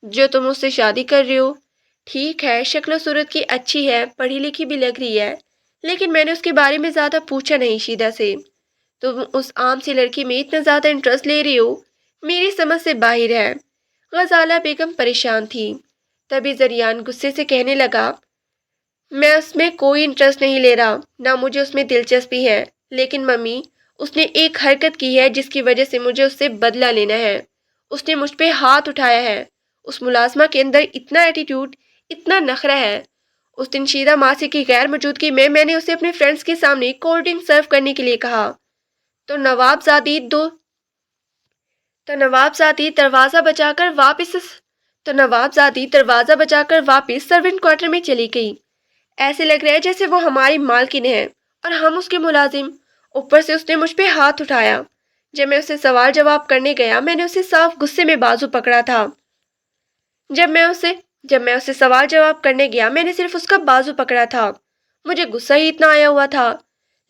جو تم اس سے شادی کر رہے ہو؟ ٹھیک ہے شکل و صورت کی اچھی ہے، پڑھی لکھی بھی لگ رہی ہے، لیکن میں نے اس کے بارے میں زیادہ پوچھا نہیں شیدا سے۔ تم اس عام سی لڑکی میں اتنا زیادہ انٹرسٹ لے رہی ہو، میری سمجھ سے باہر ہے۔ غزالہ بیگم پریشان تھی، تبھی زریان غصے سے کہنے لگا، میں اس میں کوئی انٹرسٹ نہیں لے رہا، نہ مجھے اس میں دلچسپی ہے، لیکن ممی اس نے ایک حرکت کی ہے جس کی وجہ سے مجھے اس سے بدلہ لینا ہے۔ اس نے مجھ پہ ہاتھ اٹھایا ہے۔ اس ملازمہ کے اندر اتنا ایٹیٹیوڈ، اتنا نخرہ ہے۔ اس دن شیدا ماسی کی غیر موجودگی میں نے اسے اپنے فرینڈز کے سامنے کولڈ ڈرنک سرو کرنے کے لیے کہا تو نواب زادی دروازہ بجا کر واپس سروینٹ کوارٹر میں چلی گئی۔ ایسے لگ رہا ہے جیسے وہ ہماری مالکن ہے اور ہم اس کے ملازم۔ اوپر سے اس نے مجھ پہ ہاتھ اٹھایا۔ جب میں اسے سوال جواب کرنے گیا میں نے اسے صاف غصے میں بازو پکڑا تھا۔ جب میں اسے سوال جواب کرنے گیا میں نے صرف اس کا بازو پکڑا تھا، مجھے غصہ ہی اتنا آیا ہوا تھا،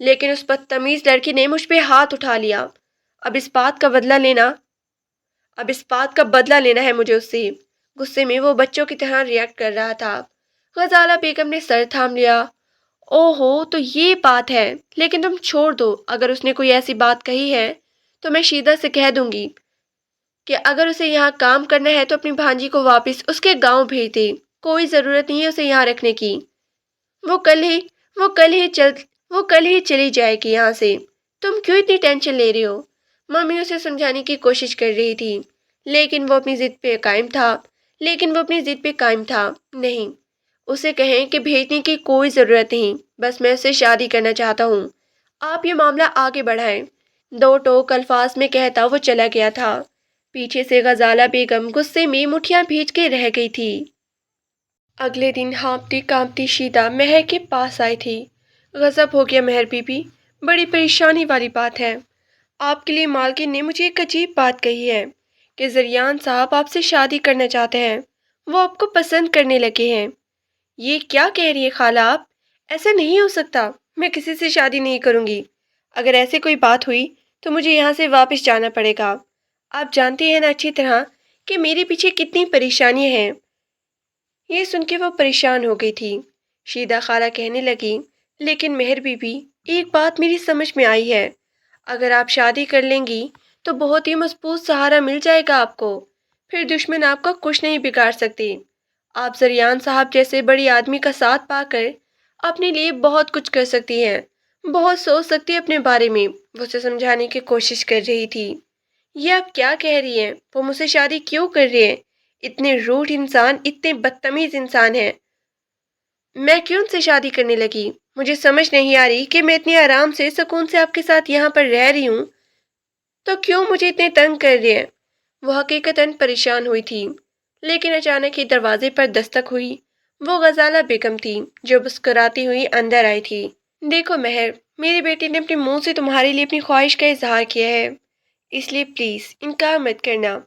لیکن اس بدتمیز لڑکی نے مجھ پہ ہاتھ اٹھا لیا۔ اب اس بات کا بدلہ لینا ہے مجھے اس سے۔ غصے میں وہ بچوں کی طرح ریئیکٹ کر رہا تھا۔ غزالہ بیگم نے سر تھام لیا۔ او ہو تو یہ بات ہے، لیکن تم چھوڑ دو، اگر اس نے کوئی ایسی بات کہی ہے تو میں شیدا سے کہہ دوں گی کہ اگر اسے یہاں کام کرنا ہے تو اپنی بھانجی کو واپس اس کے گاؤں بھیج دے، کوئی ضرورت نہیں ہے اسے یہاں رکھنے کی۔ وہ کل ہی چلی جائے گی یہاں سے، تم کیوں اتنی ٹینشن لے رہی ہو؟ ممی اسے سمجھانے کی کوشش کر رہی تھی، لیکن وہ اپنی ضد پہ قائم تھا۔ نہیں، اسے کہیں کہ بھیجنے کی کوئی ضرورت نہیں، بس میں اسے شادی کرنا چاہتا ہوں، آپ یہ معاملہ آگے بڑھائیں۔ دو ٹوک الفاظ میں کہتا وہ چلا گیا تھا۔ پیچھے سے غزالہ بیگم غصے میں مٹھیاں بھیج کے رہ گئی تھی۔ اگلے دن ہانپتی کانپتی شیدا مہر کے پاس آئی تھی۔ غضب ہو گیا مہر بی بی، بڑی پریشانی والی بات ہے۔ آپ کے لیے مالکن نے مجھے ایک عجیب بات کہی ہے کہ زریان صاحب آپ سے شادی کرنا چاہتے ہیں، وہ آپ کو پسند کرنے لگے ہیں۔ یہ کیا کہہ رہی ہے خالہ آپ؟ ایسا نہیں ہو سکتا، میں کسی سے شادی نہیں کروں گی۔ اگر ایسے کوئی بات ہوئی تو مجھے یہاں سے واپس جانا پڑے گا۔ آپ جانتے ہیں نا اچھی طرح کہ میرے پیچھے کتنی پریشانیاں ہیں۔ یہ سن کے وہ پریشان ہو گئی تھی۔ شیدا خالہ کہنے لگی، لیکن مہر بی بی ایک بات میری سمجھ میں آئی ہے، اگر آپ شادی کر لیں گی تو بہت ہی مضبوط سہارا مل جائے گا آپ کو، پھر دشمن آپ کا کچھ نہیں بگاڑ سکتے۔ آپ زریان صاحب جیسے بڑی آدمی کا ساتھ پا کر اپنے لیے بہت کچھ کر سکتی ہیں، بہت سوچ سکتی اپنے بارے میں۔ وہ اسے سمجھانے کی کوشش کر رہی تھی۔ یہ آپ کیا کہہ رہی ہیں؟ وہ مجھ سے شادی کیوں کر رہے ہیں؟ اتنے روڈ انسان، اتنے بدتمیز انسان ہیں، میں کیوں ان سے شادی کرنے لگی؟ مجھے سمجھ نہیں آ رہی کہ میں اتنے آرام سے سکون سے آپ کے ساتھ یہاں پر رہ رہی ہوں تو کیوں مجھے اتنے تنگ کر رہے ہیں؟ وہ حقیقتاً پریشان ہوئی تھی، لیکن اچانک ہی دروازے پر دستک ہوئی۔ وہ غزالہ بیگم تھی جو مسکراتی ہوئی اندر آئی تھی۔ دیکھو مہر، میری بیٹی نے اپنے منہ سے تمہارے لیے اپنی خواہش کا اظہار کیا ہے، اس لیے پلیز انکار مت کرنا۔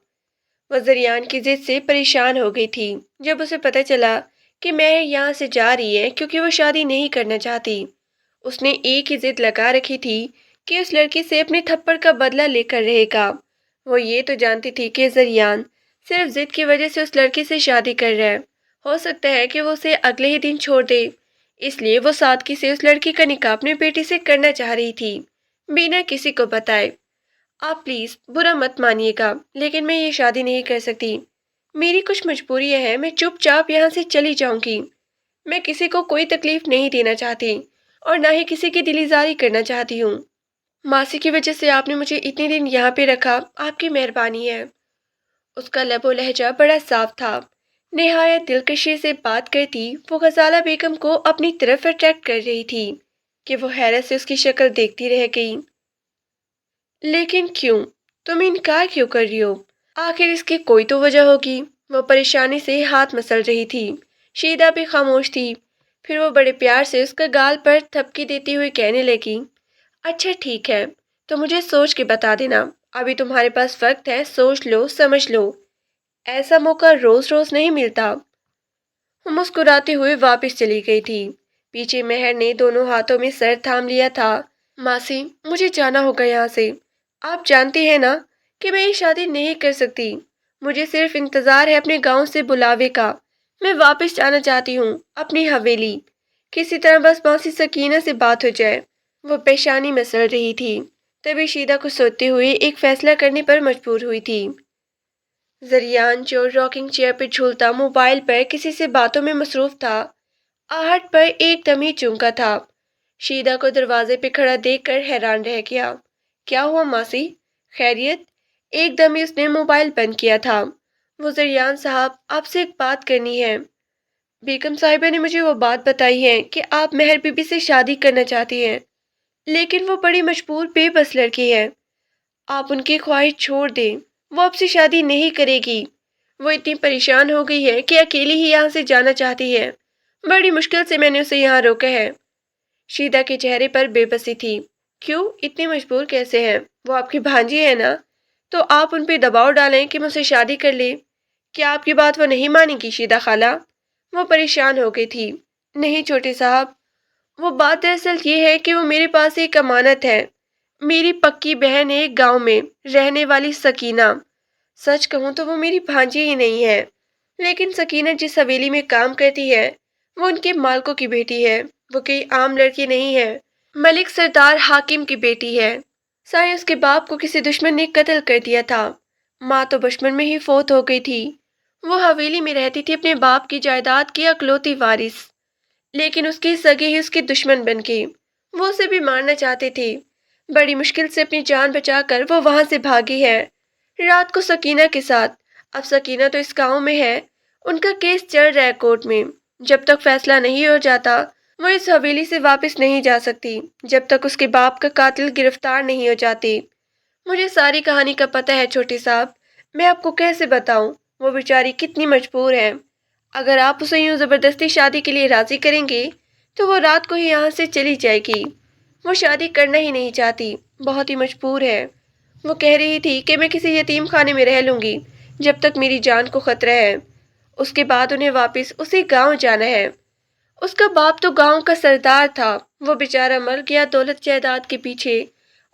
وہ زریان کی ضد سے پریشان ہو گئی تھی جب اسے پتہ چلا کہ مہر یہاں سے جا رہی ہے کیونکہ وہ شادی نہیں کرنا چاہتی۔ اس نے ایک ہی ضد لگا رکھی تھی کہ اس لڑکی سے اپنے تھپڑ کا بدلہ لے کر رہے گا۔ وہ یہ تو جانتی تھی کہ زریان صرف ضد کی وجہ سے اس لڑکی سے شادی کر رہا ہے، ہو سکتا ہے کہ وہ اسے اگلے ہی دن چھوڑ دے، اس لیے وہ سادگی سے اس لڑکی کا نکاح اپنی بیٹی سے کرنا چاہ رہی تھی بنا کسی کو بتائے۔ آپ پلیز برا مت مانیے گا، لیکن میں یہ شادی نہیں کر سکتی، میری کچھ مجبوریاں ہیں، میں چپ چاپ یہاں سے چلی جاؤں گی۔ میں کسی کو کوئی تکلیف نہیں دینا چاہتی اور نہ ہی کسی کی دل آزاری کرنا چاہتی ہوں۔ ماسی کی وجہ سے آپ نے مجھے اتنے دن یہاں پہ رکھا، آپ کی مہربانی ہے۔ اس کا لب و لہجہ بڑا صاف تھا، نہایت دلکشی سے بات کرتی وہ غزالہ بیگم کو اپنی طرف اٹریکٹ کر رہی تھی کہ وہ حیرت سے اس کی شکل دیکھتی رہ گئی۔ لیکن کیوں؟ تم انکار کیوں کر رہی ہو؟ آخر اس کی کوئی تو وجہ ہوگی۔ وہ پریشانی سے ہاتھ مسل رہی تھی۔ شیدا بھی خاموش تھی۔ پھر وہ بڑے پیار سے اس کا گال پر تھپکی دیتی ہوئی کہنے لگی، اچھا ٹھیک ہے، تو مجھے سوچ کے بتا دینا، ابھی تمہارے پاس وقت ہے، سوچ لو سمجھ لو، ایسا موقع روز روز نہیں ملتا۔ وہ مسکراتے ہوئے واپس چلی گئی تھی۔ پیچھے مہر نے دونوں ہاتھوں میں سر تھام لیا تھا۔ ماسی، مجھے جانا ہوگا یہاں سے، آپ جانتی ہیں نا کہ میں یہ شادی نہیں کر سکتی، مجھے صرف انتظار ہے اپنے گاؤں سے بلاوے کا، میں واپس جانا چاہتی ہوں اپنی حویلی، کسی طرح بس ماسی سکینہ سے بات ہو جائے۔ وہ پیشانی مسل رہی تھی، تبھی شیدا کو سوچتے ہوئے ایک فیصلہ کرنے پر مجبور ہوئی تھی۔ زریان جو راکنگ چیئر پہ جھولتا موبائل پر کسی سے باتوں میں مصروف تھا، آہٹ پر ایک دم ہی چونکا تھا۔ شیدا کو دروازے پہ کھڑا دیکھ کر حیران رہ گیا۔ کیا ہوا ماسی؟ خیریت؟ ایک دم ہی اس نے موبائل بند کیا تھا۔ وہ زریان صاحب، آپ سے ایک بات کرنی ہے۔ بیگم صاحبہ نے مجھے وہ بات بتائی ہے کہ آپ مہر بی بی سے شادی کرنا چاہتی ہیں، لیکن وہ بڑی مجبور بے بس لڑکی ہے، آپ ان کی خواہش چھوڑ دیں، وہ آپ سے شادی نہیں کرے گی۔ وہ اتنی پریشان ہو گئی ہے کہ اکیلی ہی یہاں سے جانا چاہتی ہے، بڑی مشکل سے میں نے اسے یہاں روکا ہے۔ شیدا کے چہرے پر بے بسی تھی۔ کیوں اتنی مجبور کیسے ہیں؟ وہ آپ کی بھانجی ہے نا، تو آپ ان پہ دباؤ ڈالیں کہ مجھ سے شادی کر لے۔ کیا آپ کی بات وہ نہیں مانیں گی شیدا خالہ؟ وہ پریشان ہو گئی تھی۔ نہیں چھوٹے صاحب، وہ بات دراصل یہ ہے کہ وہ میرے پاس ایک امانت ہے، میری پکی بہن ایک گاؤں میں رہنے والی سکینہ، سچ کہوں تو وہ میری بھانجی ہی نہیں ہے، لیکن سکینہ جس حویلی میں کام کرتی ہے وہ ان کے مالکوں کی بیٹی ہے، وہ کوئی عام لڑکی نہیں ہے، ملک سردار حاکم کی بیٹی ہے۔ سائیں اس کے باپ کو کسی دشمن نے قتل کر دیا تھا، ماں تو بچپن میں ہی فوت ہو گئی تھی۔ وہ حویلی میں رہتی تھی اپنے باپ کی جائیداد کی اکلوتی وارث، لیکن اس کے سگے ہی اس کے دشمن بن گئے، وہ اسے بھی مارنا چاہتے تھے۔ بڑی مشکل سے اپنی جان بچا کر وہ وہاں سے بھاگی ہے، رات کو سکینہ کے ساتھ۔ اب سکینہ تو اس گاؤں میں ہے، ان کا کیس چل رہا ہے کورٹ میں، جب تک فیصلہ نہیں ہو جاتا وہ اس حویلی سے واپس نہیں جا سکتی، جب تک اس کے باپ کا قاتل گرفتار نہیں ہو جاتے۔ مجھے ساری کہانی کا پتہ ہے چھوٹے صاحب، میں آپ کو کیسے بتاؤں، وہ بیچاری کتنی مجبور ہے۔ اگر آپ اسے یوں زبردستی شادی کے لیے راضی کریں گے تو وہ رات کو ہی یہاں سے چلی جائے گی۔ وہ شادی کرنا ہی نہیں چاہتی، بہت ہی مجبور ہے۔ وہ کہہ رہی تھی کہ میں کسی یتیم خانے میں رہ لوں گی جب تک میری جان کو خطرہ ہے، اس کے بعد انہیں واپس اسی گاؤں جانا ہے۔ اس کا باپ تو گاؤں کا سردار تھا، وہ بیچارہ مر گیا دولت جائیداد کے پیچھے،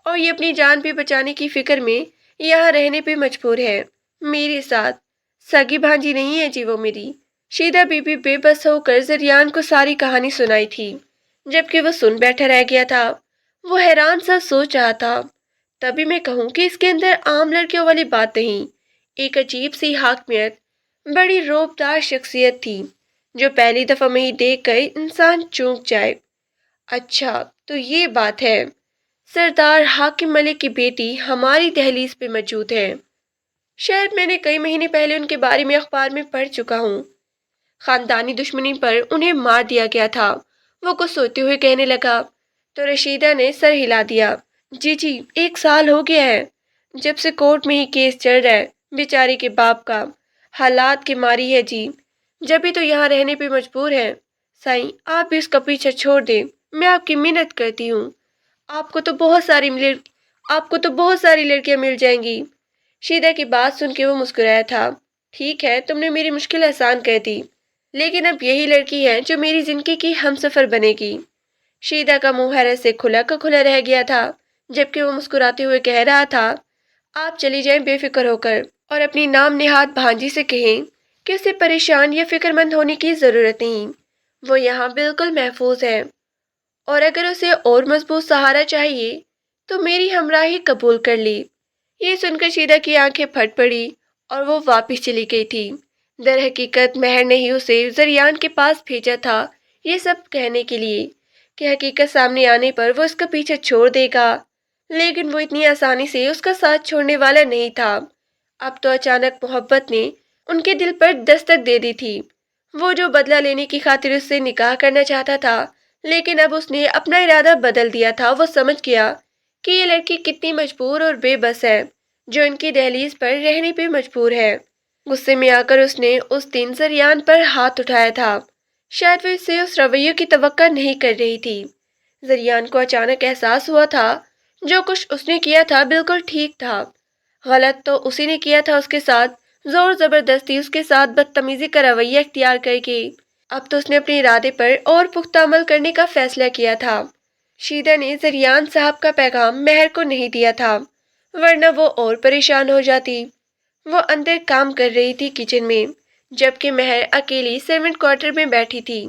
اور یہ اپنی جان بھی بچانے کی فکر میں یہاں رہنے پہ مجبور ہے میرے ساتھ۔ سگی بھانجی نہیں ہے جی وہ میری۔ شیدا بی بی بے بس ہو کر زریان کو ساری کہانی سنائی تھی، جبکہ وہ سن بیٹھا رہ گیا تھا۔ وہ حیران سا سوچ رہا تھا، تبھی میں کہوں کہ اس کے اندر عام لڑکیوں والی بات نہیں، ایک عجیب سی حاکمیت، بڑی روبدار شخصیت تھی جو پہلی دفعہ میں ہی دیکھ کر انسان چونک جائے۔ اچھا تو یہ بات ہے، سردار حاکم ملک کی بیٹی ہماری دہلیز پہ موجود ہے۔ شاید میں نے کئی مہینے پہلے ان کے بارے میں اخبار میں پڑھ چکا ہوں۔ خاندانی دشمنی پر انہیں مار دیا گیا تھا، وہ کچھ سوچتے ہوئے کہنے لگا تو رشیدہ نے سر ہلا دیا۔ جی 1 سال ہو گیا ہے جب سے کورٹ میں ہی کیس چل رہا ہے، بیچاری کے باپ کا حالات کی ماری ہے جی، جبھی تو یہاں رہنے پہ مجبور ہے۔ سائیں آپ بھی اس کا پیچھا چھوڑ دیں، میں آپ کی منت کرتی ہوں، آپ کو تو بہت ساری لڑکیاں مل جائیں گی۔ شیدا کی بات سن کے وہ مسکرایا تھا۔ ٹھیک ہے تم نے میری مشکل آسان کر دی، لیکن اب یہی لڑکی ہے جو میری زندگی کی ہمسفر بنے گی۔ شیدا کا منہ حیرت سے کھلا کا کھلا رہ گیا تھا، جبکہ وہ مسکراتے ہوئے کہہ رہا تھا آپ چلی جائیں بے فکر ہو کر، اور اپنی نام نہاد بھانجی سے کہیں کہ اسے پریشان یا فکر مند ہونے کی ضرورت نہیں، وہ یہاں بالکل محفوظ ہے، اور اگر اسے اور مضبوط سہارا چاہیے تو میری ہمراہی قبول کر لی۔ یہ سن کر شیدا کی آنکھیں پھٹ پڑی اور وہ واپس چلی گئی تھی۔ در حقیقت مہر نے ہی اسے زریان کے پاس بھیجا تھا یہ سب کہنے کے لیے کہ حقیقت سامنے آنے پر وہ اس کا پیچھا چھوڑ دے گا، لیکن وہ اتنی آسانی سے اس کا ساتھ چھوڑنے والا نہیں تھا۔ اب تو اچانک محبت نے ان کے دل پر دستک دے دی تھی۔ وہ جو بدلہ لینے کی خاطر اس سے نکاح کرنا چاہتا تھا، لیکن اب اس نے اپنا ارادہ بدل دیا تھا۔ وہ سمجھ گیا کہ یہ لڑکی کتنی مجبور اور بے بس ہے جو ان کی دہلیز پر رہنے پہ مجبور ہے۔ غصے میں آ کر اس نے اس دن زریان پر ہاتھ اٹھایا تھا، شاید وہ اس سے اس رویے کی توقع نہیں کر رہی تھی۔ زریان کو اچانک احساس ہوا تھا جو کچھ اس نے کیا تھا بالکل ٹھیک تھا، غلط تو اسی نے کیا تھا اس کے ساتھ، زور زبردستی اس کے ساتھ بدتمیزی کا رویہ اختیار کر کے۔ اب تو اس نے اپنے ارادے پر اور پختہ عمل کرنے کا فیصلہ کیا تھا۔ شیدا نے زریان صاحب کا پیغام مہر کو نہیں دیا تھا، ورنہ وہ اور پریشان ہو جاتی۔ وہ اندر کام کر رہی تھی کچن میں، جبکہ مہر اکیلی سرونٹ کوارٹر میں بیٹھی تھی۔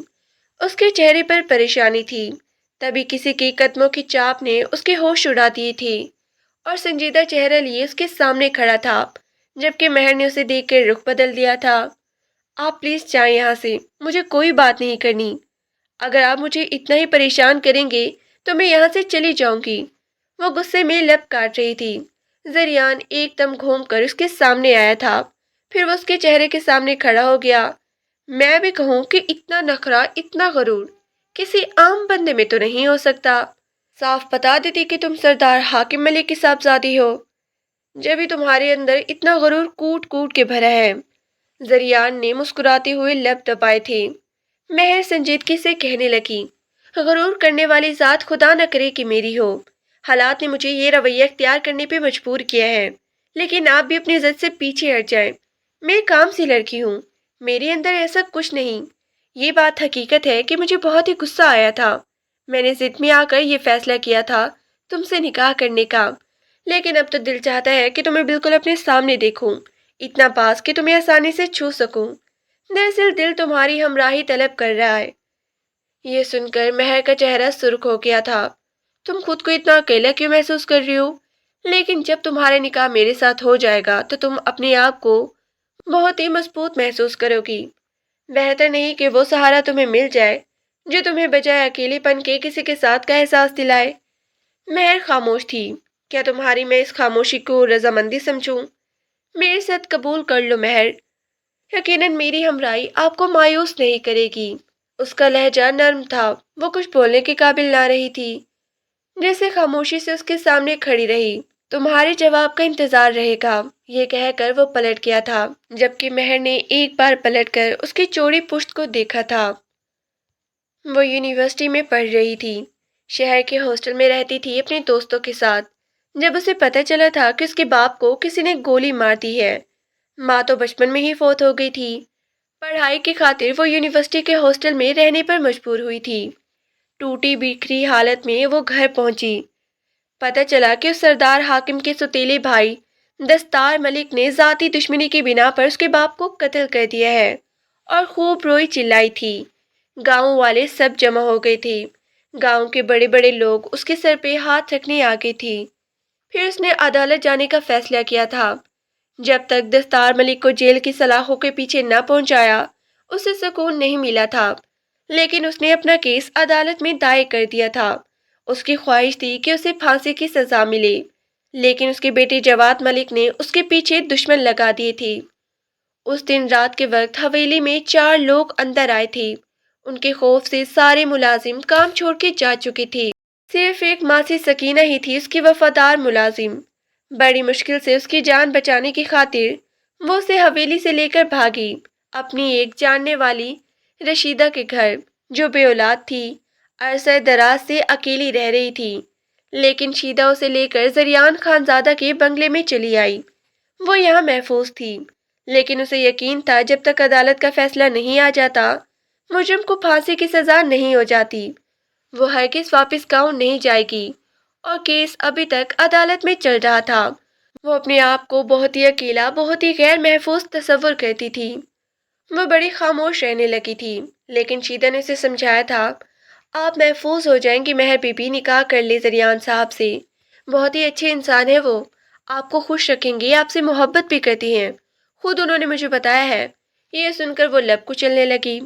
اس کے چہرے پر پریشانی تھی۔ تبھی کسی کی قدموں کی چاپ نے اس کے ہوش اڑا دیے تھے اور سنجیدہ چہرہ لیے اس کے سامنے کھڑا تھا، جبکہ مہر نے اسے دیکھ کر رخ بدل دیا تھا۔ آپ پلیز جائیں یہاں سے، مجھے کوئی بات نہیں کرنی، اگر آپ مجھے اتنا ہی پریشان کریں گے تو میں یہاں سے چلی جاؤں گی۔ وہ غصے میں لب کاٹ رہی تھی۔ زریان ایک دم گھوم کر اس کے سامنے آیا تھا، پھر وہ اس کے چہرے کے سامنے کھڑا ہو گیا۔ میں بھی کہوں کہ اتنا نخرہ، اتنا غرور کسی عام بندے میں تو نہیں ہو سکتا۔ صاف بتا دیتی کہ تم سردار حاکم ملک کی صاحبزادی ہو، جبھی تمہارے اندر اتنا غرور کوٹ کوٹ کے بھرا ہے۔ زریان نے مسکراتے ہوئے لب دبائے تھے۔ مہر سنجیدگی سے کہنے لگی، غرور کرنے والی ذات خدا نہ کرے کہ میری ہو۔ حالات نے مجھے یہ رویہ اختیار کرنے پہ مجبور کیا ہے، لیکن آپ بھی اپنی ضد سے پیچھے ہٹ جائیں۔ میں ایک عام سی لڑکی ہوں، میرے اندر ایسا کچھ نہیں۔ یہ بات حقیقت ہے کہ مجھے بہت ہی غصہ آیا تھا، میں نے ضد میں آ کر یہ فیصلہ کیا تھا تم سے نکاح کرنے کا، لیکن اب تو دل چاہتا ہے کہ تمہیں بالکل اپنے سامنے دیکھوں، اتنا پاس کہ تمہیں آسانی سے چھو سکوں۔ دراصل دل تمہاری ہمراہی طلب کر رہا ہے۔ یہ سن کر مہر کا چہرہ سرخ ہو گیا تھا۔ تم خود کو اتنا اکیلا کیوں محسوس کر رہی ہو؟ لیکن جب تمہارا نکاح میرے ساتھ ہو جائے گا تو تم اپنے آپ کو بہت ہی مضبوط محسوس کرو گی۔ بہتر نہیں کہ وہ سہارا تمہیں مل جائے جو تمہیں بجائے اکیلے پن کے کسی کے ساتھ کا احساس دلائے۔ مہر خاموش تھی۔ کیا تمہاری میں اس خاموشی کو رضامندی سمجھوں؟ میرے ساتھ قبول کر لو مہر، یقیناً میری ہمراہی آپ کو مایوس نہیں کرے گی۔ اس کا لہجہ نرم تھا، وہ کچھ بولنے کے قابل نہ رہی تھی، جیسے خاموشی سے اس کے سامنے کھڑی رہی۔ تمہارے جواب کا انتظار رہے گا، یہ کہہ کر وہ پلٹ گیا تھا، جبکہ مہر نے ایک بار پلٹ کر اس کی چوڑی پشت کو دیکھا تھا۔ وہ یونیورسٹی میں پڑھ رہی تھی، شہر کے ہاسٹل میں رہتی تھی اپنے دوستوں کے ساتھ، جب اسے پتہ چلا تھا کہ اس کے باپ کو کسی نے گولی مار دی ہے۔ ماں تو بچپن میں ہی فوت ہو گئی تھی۔ پڑھائی کی خاطر وہ یونیورسٹی کے ہاسٹل میں رہنے پر مجبور ہوئی تھی۔ ٹوٹی بکھری حالت میں وہ گھر پہنچی۔ پتہ چلا کہ اس سردار حاکم کے سوتیلے بھائی دستار ملک نے ذاتی دشمنی کی بنا پر اس کے باپ کو قتل کر دیا ہے، اور خوب روئی چلائی تھی۔ گاؤں والے سب جمع ہو گئے تھے، گاؤں کے بڑے بڑے لوگ اس کے سر پہ ہاتھ رکھنے آ گئے تھے۔ پھر اس نے عدالت جانے کا فیصلہ کیا تھا۔ جب تک دستار ملک کو جیل کی سلاخوں کے پیچھے نہ پہنچایا اسے سکون نہیں ملا تھا، لیکن اس نے اپنا کیس عدالت میں دائر کر دیا تھا۔ اس کی خواہش تھی کہ اسے پھانسی کی سزا ملے، لیکن اس کے بیٹے جواد ملک نے اس کے پیچھے دشمن لگا دیے تھے۔ اس دن رات کے وقت حویلی میں 4 لوگ اندر آئے تھے۔ ان کے خوف سے سارے ملازم کام چھوڑ کے جا چکے تھے، صرف ایک ماسی سکینہ ہی تھی اس کی وفادار ملازم۔ بڑی مشکل سے اس کی جان بچانے کی خاطر وہ اسے حویلی سے لے کر بھاگی اپنی ایک جاننے والی رشیدہ کے گھر، جو بے اولاد تھی، عرصہ دراز سے اکیلی رہ رہی تھی۔ لیکن شیدہ اسے لے کر زریان خانزادہ کے بنگلے میں چلی آئی۔ وہ یہاں محفوظ تھی، لیکن اسے یقین تھا جب تک عدالت کا فیصلہ نہیں آ جاتا مجرم کو پھانسی کی سزا نہیں ہو جاتی، وہ ہرگز واپس گاؤں نہیں جائے گی۔ اور کیس ابھی تک عدالت میں چل رہا تھا۔ وہ اپنے آپ کو بہت ہی اکیلا، بہت ہی غیر محفوظ تصور کرتی تھی۔ وہ بڑی خاموش رہنے لگی تھی، لیکن شیدہ نے اسے سمجھایا تھا آپ محفوظ ہو جائیں گی مہر بی بی، نکاح کر لے زریان صاحب سے، بہت ہی اچھے انسان ہے وہ، آپ کو خوش رکھیں گے، آپ سے محبت بھی کرتی ہیں، خود انہوں نے مجھے بتایا ہے۔ یہ سن کر وہ لب کچلنے لگی۔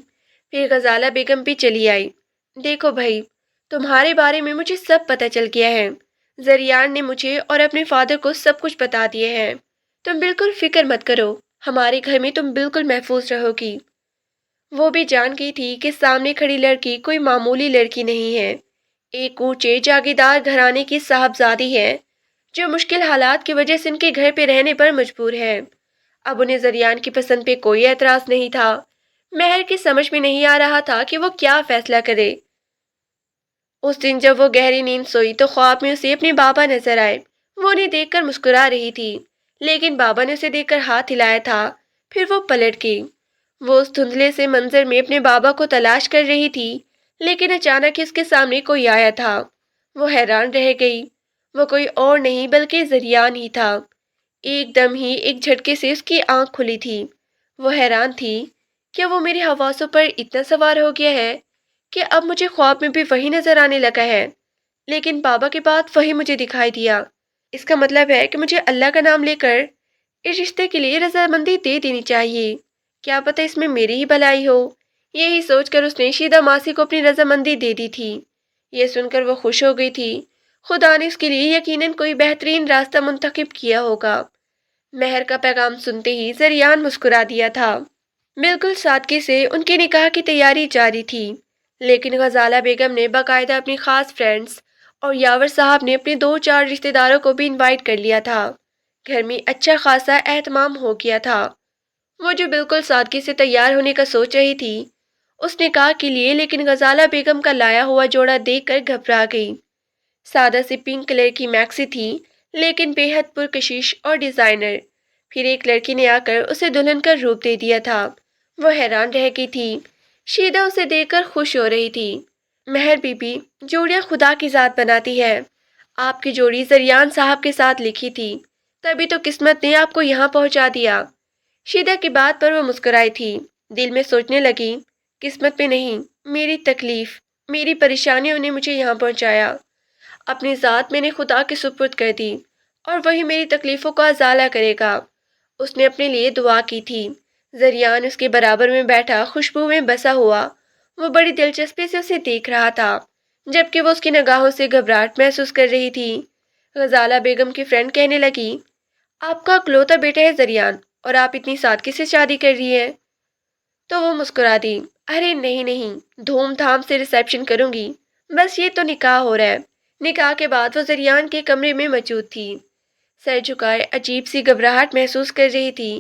پھر غزالہ بیگم بھی چلی آئی۔ دیکھو بھائی، تمہارے بارے میں مجھے سب پتہ چل گیا ہے، زریان نے مجھے اور اپنے فادر کو سب کچھ بتا دیے ہیں، تم بالکل فکر مت کرو، ہمارے گھر میں تم بالکل محفوظ رہو گی۔ وہ بھی جان گئی تھی کہ سامنے کھڑی لڑکی کوئی معمولی لڑکی نہیں ہے، ایک اونچے جاگیردار گھرانے کی صاحبزادی ہے جو مشکل حالات کی وجہ سے ان کے گھر پہ رہنے پر مجبور ہے۔ اب انہیں زریان کی پسند پہ کوئی اعتراض نہیں تھا۔ مہر کی سمجھ میں نہیں آ رہا تھا کہ وہ کیا فیصلہ کرے۔ اس دن جب وہ گہری نیند سوئی تو خواب میں اسے اپنے بابا نظر آئے۔ وہ انہیں دیکھ کر مسکرا رہی تھی، لیکن بابا نے اسے دیکھ کر ہاتھ ہلایا تھا۔ پھر وہ پلٹ گئی۔ وہ اس دھندلے سے منظر میں اپنے بابا کو تلاش کر رہی تھی، لیکن اچانک اس کے سامنے کوئی آیا تھا۔ وہ حیران رہ گئی۔ وہ کوئی اور نہیں بلکہ زریان ہی تھا۔ ایک دم ہی ایک جھٹکے سے اس کی آنکھ کھلی تھی۔ وہ حیران تھی کہ وہ میرے حواسوں پر اتنا سوار ہو گیا ہے کہ اب مجھے خواب میں بھی وہی نظر آنے لگا ہے، لیکن بابا کے بعد وہی مجھے دکھائی دیا۔ اس کا مطلب ہے کہ مجھے اللہ کا نام لے کر اس رشتے کے لیے رضامندی دے دینی چاہیے، کیا پتہ اس میں میری ہی بھلائی ہو۔ یہی سوچ کر اس نے شیدہ ماسی کو اپنی رضامندی دے دی تھی۔ یہ سن کر وہ خوش ہو گئی تھی، خدا نے اس کے لیے یقیناً کوئی بہترین راستہ منتخب کیا ہوگا۔ مہر کا پیغام سنتے ہی زریان مسکرا دیا تھا۔ بالکل سادگی سے ان کے نکاح کی تیاری جاری تھی، لیکن غزالہ بیگم نے باقاعدہ اپنی خاص فرینڈز اور یاور صاحب نے اپنے 2-4 رشتہ داروں کو بھی انوائٹ کر لیا تھا۔ گھر میں اچھا خاصا اہتمام ہو گیا تھا۔ وہ جو بالکل سادگی سے تیار ہونے کا سوچ رہی تھی اس نکاح کے لیے، لیکن غزالہ بیگم کا لایا ہوا جوڑا دیکھ کر گھبرا گئی۔ سادہ سی پنک کلر کی میکسی تھی، لیکن بے حد پرکشش اور ڈیزائنر۔ پھر ایک لڑکی نے آ کر اسے دلہن کا روپ دے دیا تھا۔ وہ حیران رہ گئی تھی۔ شیدہ اسے دیکھ کر خوش ہو رہی تھی۔ مہر بی بی، جوڑیاں خدا کی ذات بناتی ہے، آپ کی جوڑی زریان صاحب کے ساتھ لکھی تھی، تبھی تو قسمت نے آپ کو یہاں پہنچا دیا۔ شیدہ کی بات پر وہ مسکرائی تھی، دل میں سوچنے لگی قسمت پہ نہیں، میری تکلیف، میری پریشانیوں نے مجھے یہاں پہنچایا۔ اپنی ذات میں نے خدا کے سپرد کر دی اور وہی میری تکلیفوں کا ازالہ کرے گا۔ اس نے اپنے لیے دعا کی تھی۔ زریان اس کے برابر میں بیٹھا خوشبو میں بسا ہوا وہ بڑی دلچسپی سے اسے دیکھ رہا تھا، جبکہ وہ اس کی نگاہوں سے گھبراہٹ محسوس کر رہی تھی۔ غزالہ بیگم کی فرینڈ کہنے لگی آپ کا اکلوتا بیٹا ہے زریان، اور آپ اتنی سادگی سے شادی کر رہی ہیں۔ تو وہ مسکرا دی، ارے نہیں نہیں، دھوم دھام سے ریسیپشن کروں گی، بس یہ تو نکاح ہو رہا ہے۔ نکاح کے بعد وہ زریان کے کمرے میں موجود تھی، سر جھکائے عجیب سی گھبراہٹ محسوس کر رہی تھی،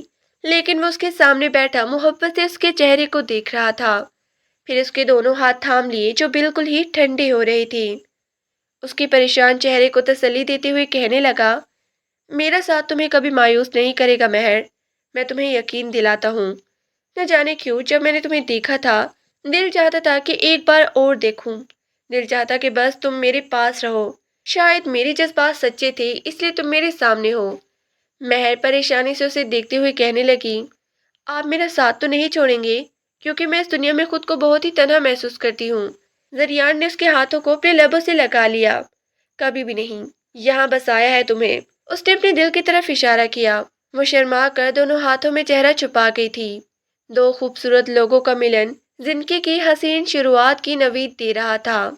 لیکن وہ اس کے سامنے بیٹھا محبت سے اس کے چہرے کو دیکھ رہا تھا۔ پھر اس کے دونوں ہاتھ تھام لیے جو بالکل ہی ٹھنڈے ہو رہے تھے۔ اس کے پریشان چہرے کو تسلی دیتے ہوئے کہنے لگا میرا ساتھ تمہیں کبھی مایوس نہیں کرے گا مہر، میں تمہیں یقین دلاتا ہوں۔ نہ جانے کیوں جب میں نے تمہیں دیکھا تھا دل چاہتا تھا کہ ایک بار اور دیکھوں، دل چاہتا کہ بس تم میرے پاس رہو، شاید میرے جذبات سچے تھے اس لیے تم میرے سامنے ہو۔ مہر پریشانی سے اسے دیکھتے ہوئے کہنے لگی آپ میرا ساتھ تو نہیں چھوڑیں گے، کیونکہ میں اس دنیا میں خود کو بہت ہی تنہا محسوس کرتی ہوں۔ زریان نے اس کے ہاتھوں کو اپنے لبوں سے لگا لیا، کبھی بھی نہیں، یہاں بس آیا ہے تمہیں۔ اس نے اپنے دل کی طرف اشارہ کیا۔ وہ شرما کر دونوں ہاتھوں میں چہرہ چھپا گئی تھی۔ دو خوبصورت لوگوں کا ملن زندگی کی حسین شروعات کی نوید دے رہا تھا۔